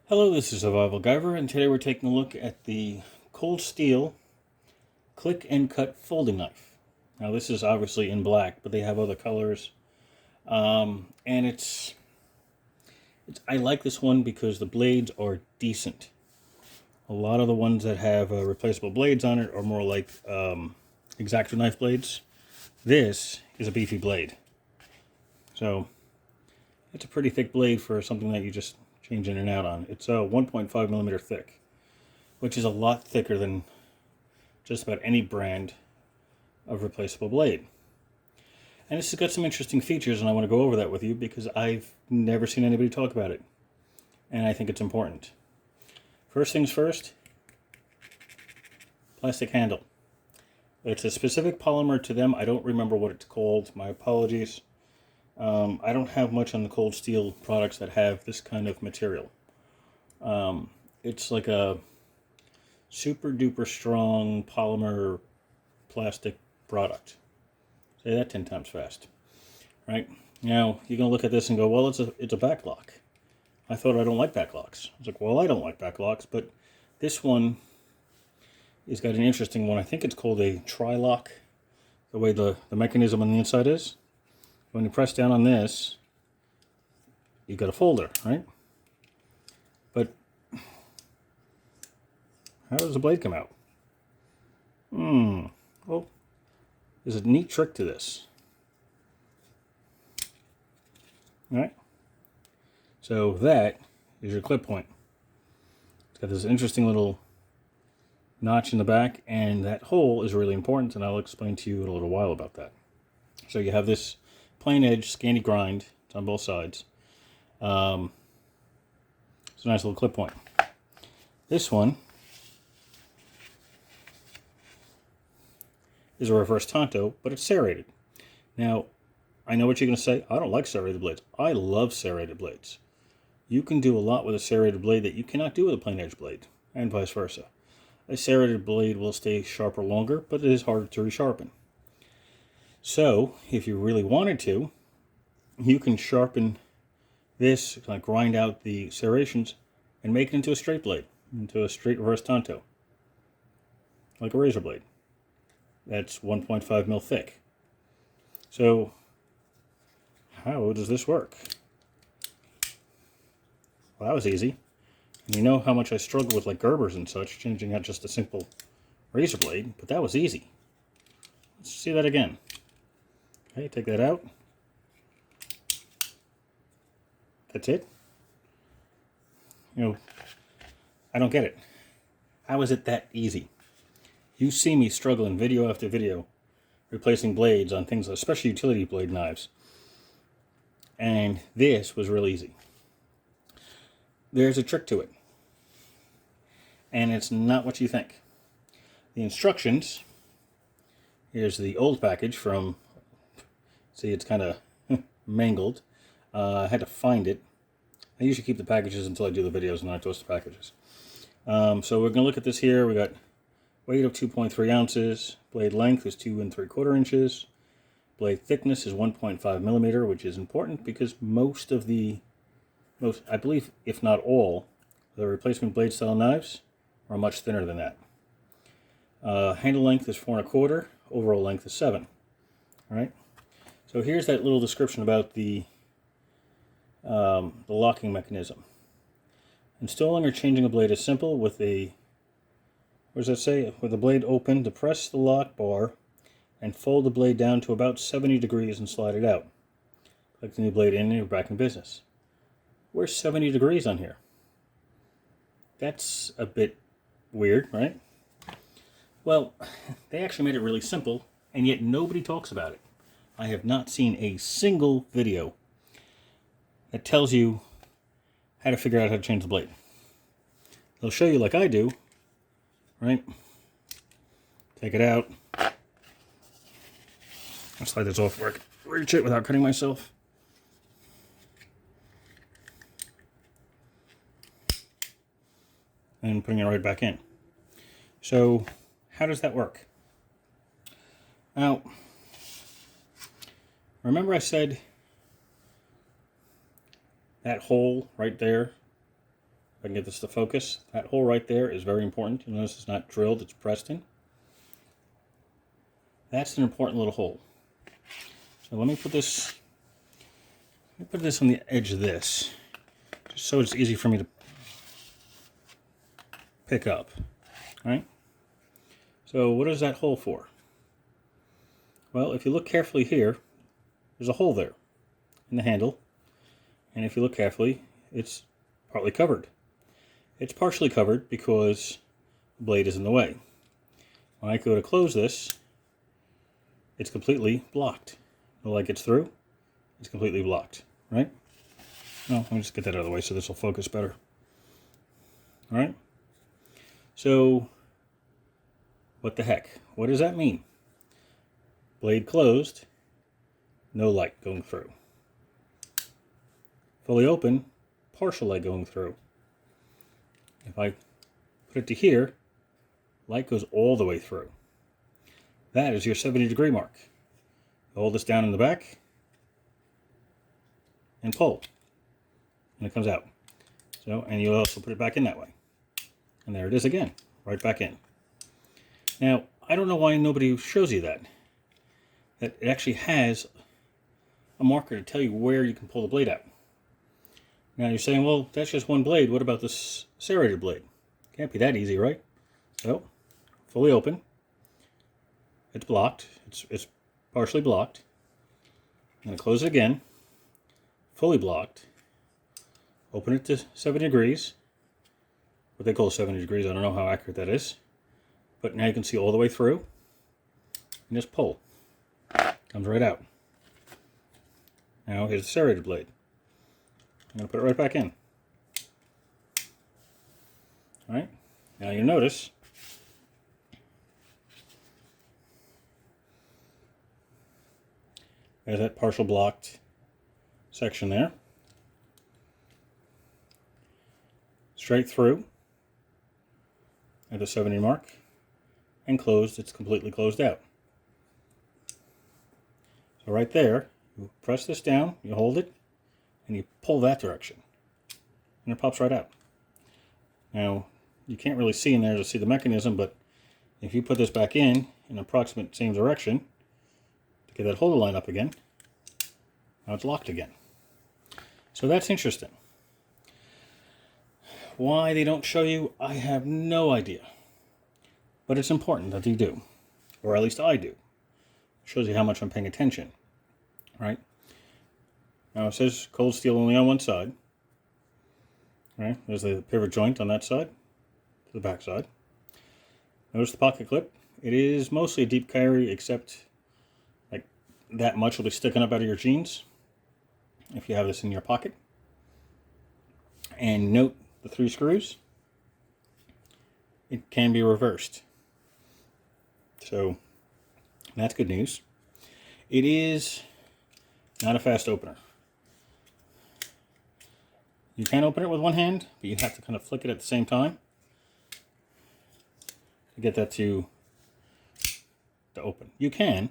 Hello, this is Survival-gyver, and today we're taking a look at the cold steel click and cut folding knife. Now this is obviously in black, but they have other colors. And I like this one because the blades are decent. A lot of the ones that have replaceable blades on it are more like Xacto knife blades. This is a beefy blade. So it's a pretty thick blade for something that you just change in and out on. It's 1.5 millimeter thick, which is a lot thicker than just about any brand of replaceable blade. And this has got some interesting features, and I want to go over that with you because I've never seen anybody talk about it, and I think it's important. First things first, plastic handle. It's a specific polymer to them. I don't remember what it's called. My apologies. I don't have much on the cold steel products that have this kind of material. It's like a super duper strong polymer plastic product. Say that 10 times fast. Right? Now, you're going to look at this and go, well, it's a back lock. I thought I don't like back locks. I was like, well, I don't like back locks, but this one has got an interesting one. I think it's called a tri-lock, the way the mechanism on the inside is. When you press down on this, you've got a folder, right? But how does the blade come out? Well, there's a neat trick to this. All right? So that is your clip point. It's got this interesting little notch in the back, and that hole is really important, and I'll explain to you in a little while about that. So you have this plain edge, scanty grind. It's on both sides. It's a nice little clip point. This one is a reverse tanto, but it's serrated. Now, I know what you're going to say. I don't like serrated blades. I love serrated blades. You can do a lot with a serrated blade that you cannot do with a plain edge blade, and vice versa. A serrated blade will stay sharper longer, but it is harder to resharpen. So, if you really wanted to, you can sharpen this, like grind out the serrations, and make it into a straight blade, into a straight reverse tanto, like a razor blade. That's 1.5 mil thick. So, how does this work? Well, that was easy. And you know how much I struggle with like Gerbers and such, changing out just a simple razor blade, but that was easy. Let's see that again. Okay, take that out. That's it. You know, I don't get it. How is it that easy? You see me struggling video after video replacing blades on things, especially utility blade knives. And this was real easy. There's a trick to it. And it's not what you think. The instructions, here's the old package from, see, it's kind of mangled. I had to find it. I usually keep the packages until I do the videos and then I toast the packages. So we're going to look at this here. We got weight of 2.3 ounces. Blade length is 2 3/4 inches. Blade thickness is 1.5 millimeter, which is important because most, I believe, if not all, the replacement blade style knives are much thinner than that. Handle length is 4 1/4. Overall length is 7. All right. So here's that little description about the locking mechanism. Installing or changing a blade is simple. With a, what does that say? With the blade open, depress the lock bar and fold the blade down to about 70 degrees and slide it out. Click the new blade in and you're back in business. Where's 70 degrees on here? That's a bit weird, right? Well, they actually made it really simple, and yet nobody talks about it. I have not seen a single video that tells you how to figure out how to change the blade. They'll show you like I do, right? Take it out. I'll slide this off where I can reach it without cutting myself. And putting it right back in. So, how does that work? Now, remember I said that hole right there If I can get this to focus, that hole right there is very important. You'll notice it's not drilled, it's pressed in. That's an important little hole. So let me put this on the edge of this, just so it's easy for me to pick up. All right? So what is that hole for? Well, if you look carefully here, there's a hole there in the handle. And if you look carefully, it's partly covered. It's partially covered because the blade is in the way. When I go to close this, it's completely blocked. The light gets through, it's completely blocked, right? Well, let me just get that out of the way so this will focus better. All right? So, what the heck? What does that mean? Blade closed, no light going through. Fully open, partial light going through. If I put it to here, light goes all the way through. That is your 70-degree mark. Hold this down in the back and pull, and it comes out. So, and you also put it back in that way. And there it is again, right back in. Now, I don't know why nobody shows you that. That it actually has a marker to tell you where you can pull the blade out. Now you're saying, well, that's just one blade. What about this serrated blade? Can't be that easy, right? So, fully open. It's blocked. It's partially blocked. I'm going to close it again. Fully blocked. Open it to 70 degrees. What they call 70 degrees. I don't know how accurate that is. But now you can see all the way through. And just pull. Comes right out. Now here's the serrated blade. I'm going to put it right back in. Alright. Now you notice there's that partial blocked section there. Straight through at the 70 mark, and closed, it's completely closed out. So right there, you press this down, you hold it, and you pull that direction, and it pops right out. Now, you can't really see in there to see the mechanism, but if you put this back in approximate same direction, to get that hole to line up again, now it's locked again. So that's interesting. Why they don't show you, I have no idea. But it's important that you do. Or at least I do. It shows you how much I'm paying attention. Right? Now it says cold steel only on one side. Right? There's the pivot joint on that side. To the back side. Notice the pocket clip. It is mostly a deep carry, except like that much will be sticking up out of your jeans if you have this in your pocket. And note the 3 screws. It can be reversed. So that's good news. It is not a fast opener. You can open it with one hand, but you have to kind of flick it at the same time to get that to open. You can.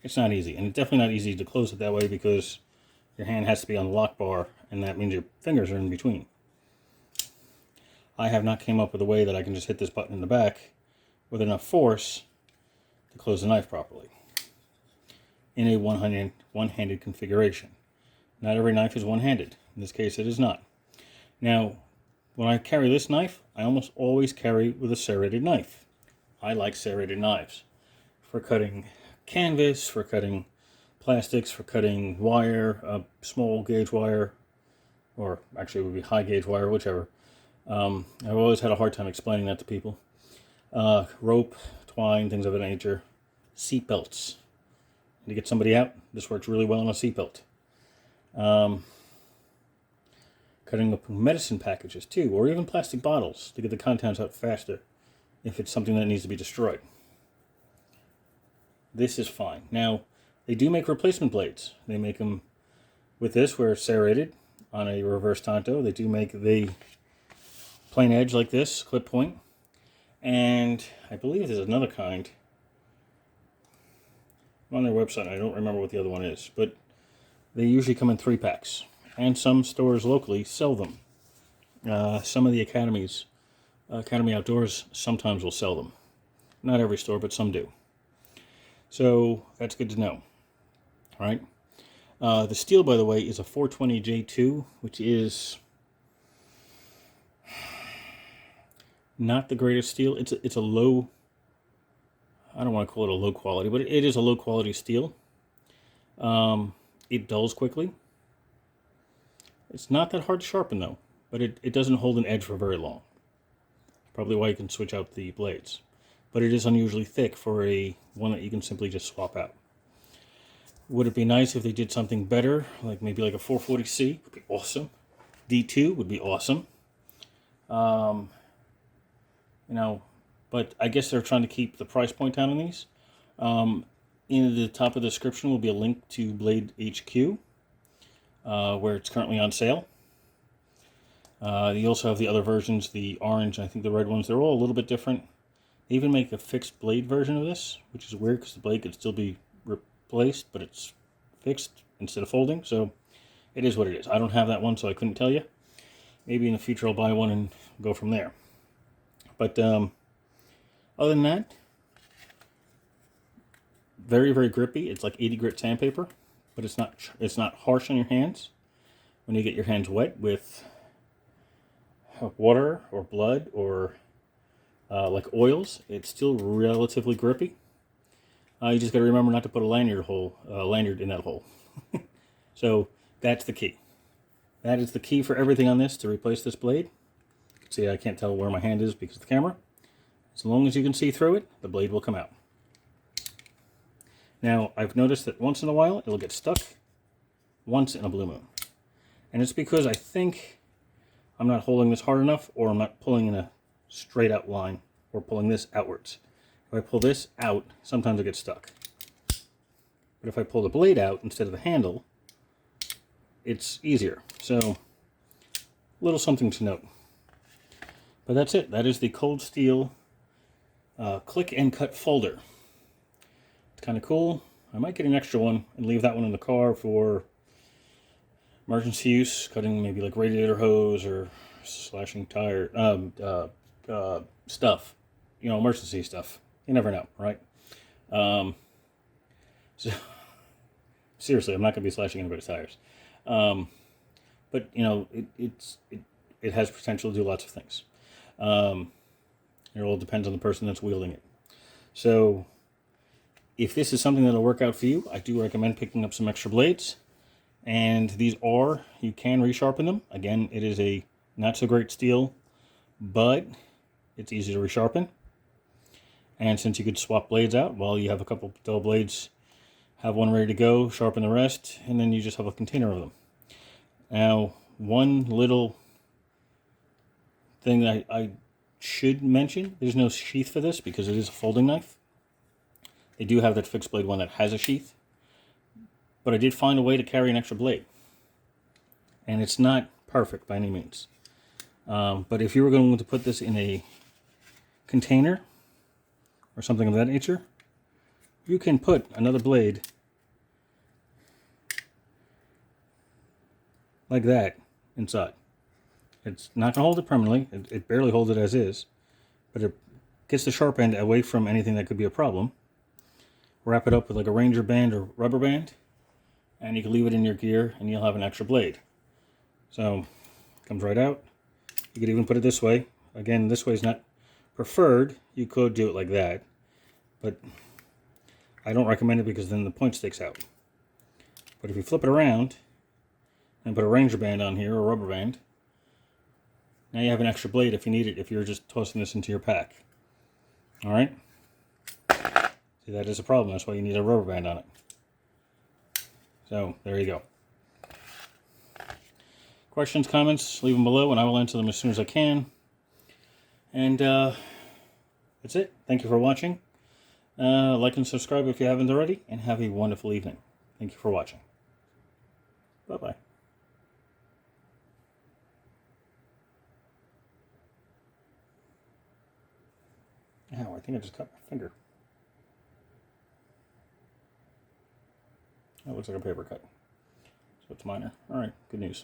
It's not easy, and it's definitely not easy to close it that way because your hand has to be on the lock bar, and that means your fingers are in between. I have not came up with a way that I can just hit this button in the back with enough force to close the knife properly in a one-handed configuration. Not every knife is one-handed. In this case, it is not. Now, when I carry this knife, I almost always carry with a serrated knife. I like serrated knives for cutting canvas, for cutting plastics, for cutting wire, small gauge wire, or actually it would be high gauge wire, whichever. I've always had a hard time explaining that to people. Rope, twine, things of that nature. Seat belts. To get somebody out, this works really well on a seat belt. Cutting up medicine packages too, or even plastic bottles to get the contents out faster if it's something that needs to be destroyed. This is fine. Now, they do make replacement blades. They make them with this where it's serrated on a reverse tanto. They do make the plain edge like this, clip point. And I believe there's another kind on their website. I don't remember what the other one is, but they usually come in 3 packs. And some stores locally sell them Some of the academies, Academy Outdoors, sometimes will sell them. Not every store, but some do. So that's good to know. All right. The steel, by the way, is a 420J2, which is not the greatest steel. It's a low, I don't want to call it a low quality, but it is a low quality steel. It dulls quickly. It's not that hard to sharpen though, but it doesn't hold an edge for very long. Probably why you can switch out the blades. But it is unusually thick for one that you can simply just swap out. Would it be nice if they did something better, like maybe like a 440C? Would be awesome. D2 would be awesome. But I guess they're trying to keep the price point down on these. In the top of the description will be a link to Blade HQ, where it's currently on sale. You also have the other versions, the orange, I think the red ones. They're all a little bit different. They even make a fixed blade version of this, which is weird because the blade could still be replaced, but it's fixed instead of folding. So it is what it is. I don't have that one, so I couldn't tell you. Maybe in the future I'll buy one and go from there. But other than that, very, very grippy. It's like 80 grit sandpaper, but it's not harsh on your hands. When you get your hands wet with water or blood or like oils, it's still relatively grippy. You just got to remember not to put a lanyard in that hole. So that's the key. That is the key for everything on this to replace this blade. You can see I can't tell where my hand is because of the camera. As long as you can see through it, the blade will come out. Now, I've noticed that once in a while, it'll get stuck once in a blue moon. And it's because I think I'm not holding this hard enough, or I'm not pulling in a straight out line, or pulling this outwards. If I pull this out, sometimes it gets stuck. But if I pull the blade out instead of the handle, it's easier. So, a little something to note. But that's it. That is the Cold Steel click and cut folder. It's kind of cool. I might get an extra one and leave that one in the car for emergency use, cutting maybe like radiator hose or slashing tire stuff, emergency stuff. You never know, right? So seriously, I'm not going to be slashing anybody's tires, but it has potential to do lots of things. It all depends on the person that's wielding it. So if this is something that'll work out for you, I do recommend picking up some extra blades. And these you can resharpen them. Again, it is a not so great steel, but it's easy to resharpen. And since you could swap blades out, well, you have a couple dull blades, have one ready to go, sharpen the rest, and then you just have a container of them. Now, one little thing that I should mention, there's no sheath for this because it is a folding knife. They do have that fixed blade one that has a sheath. But I did find a way to carry an extra blade. And it's not perfect by any means. But if you were going to put this in a container or something of that nature, you can put another blade like that inside. It's not going to hold it permanently. It barely holds it as is. But it gets the sharp end away from anything that could be a problem. Wrap it up with like a Ranger band or rubber band. And you can leave it in your gear and you'll have an extra blade. So, it comes right out. You could even put it this way. Again, this way is not preferred. You could do it like that. But I don't recommend it because then the point sticks out. But if you flip it around and put a Ranger band on here or a rubber band, now you have an extra blade if you need it, if you're just tossing this into your pack. Alright? See, that is a problem. That's why you need a rubber band on it. So, there you go. Questions, comments, leave them below and I will answer them as soon as I can. And that's it. Thank you for watching. Like and subscribe if you haven't already, and have a wonderful evening. Thank you for watching. Bye-bye. Ow, I think I just cut my finger. That looks like a paper cut. So it's minor. Alright, good news.